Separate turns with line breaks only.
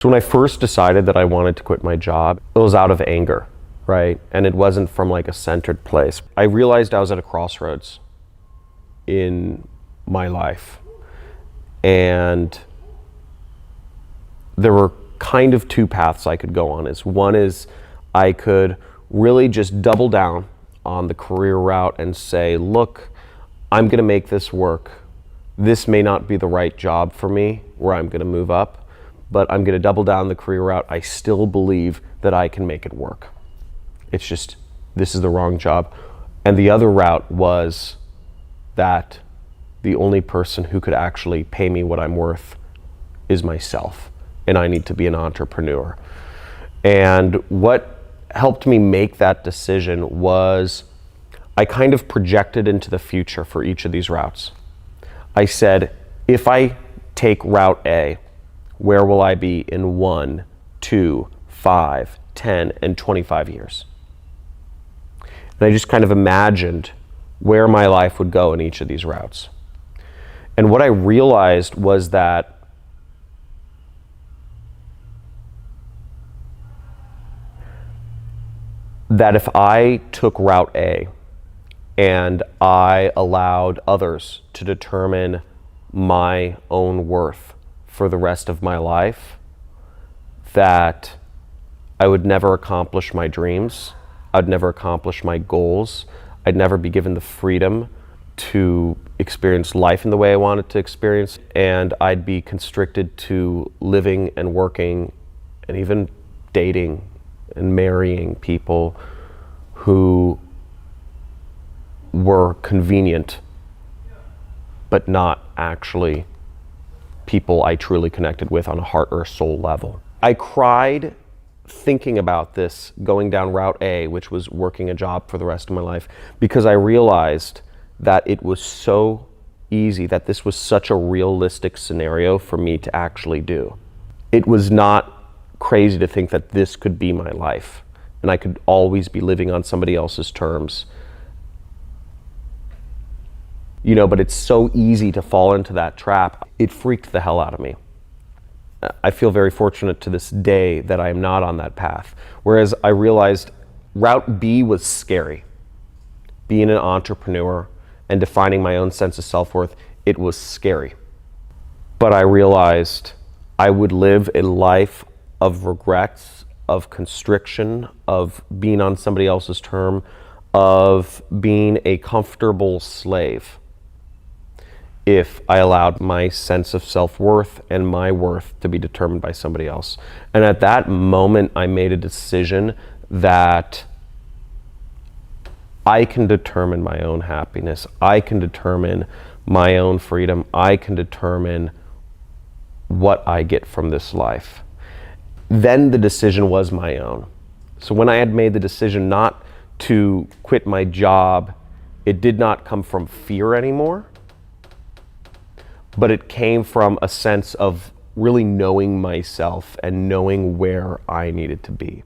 So when I first decided that I wanted to quit my job, it was out of anger, right? And it wasn't from like a centered place. I realized I was at a crossroads in my life. And there were kind of two paths I could go on. One is I could really just double down on the career route and say, look, I'm gonna make this work. This may not be the right job for me where I'm gonna move up, but I'm gonna double down the career route. I still believe that I can make it work. It's just, this is the wrong job. And the other route was that the only person who could actually pay me what I'm worth is myself, and I need to be an entrepreneur. And what helped me make that decision was I kind of projected into the future for each of these routes. I said, if I take route A, where will I be in 1, 2, 5, 10, and 25 years? And I just kind of imagined where my life would go in each of these routes. And what I realized was that if I took route A and I allowed others to determine my own worth for the rest of my life, that I would never accomplish my dreams, I'd never accomplish my goals, I'd never be given the freedom to experience life in the way I wanted to experience, and I'd be constricted to living and working and even dating and marrying people who were convenient but not actually people I truly connected with on a heart or soul level. I cried thinking about this going down route A, which was working a job for the rest of my life, because I realized that it was so easy, that this was such a realistic scenario for me to actually do. It was not crazy to think that this could be my life and I could always be living on somebody else's terms. You know, but it's so easy to fall into that trap. It freaked the hell out of me. I feel very fortunate to this day that I am not on that path. Whereas I realized route B was scary. Being an entrepreneur and defining my own sense of self-worth, it was scary. But I realized I would live a life of regrets, of constriction, of being on somebody else's term, of being a comfortable slave, if I allowed my sense of self-worth and my worth to be determined by somebody else. And at that moment, I made a decision that I can determine my own happiness. I can determine my own freedom. I can determine what I get from this life. Then the decision was my own. So when I had made the decision not to quit my job, it did not come from fear anymore, but it came from a sense of really knowing myself and knowing where I needed to be.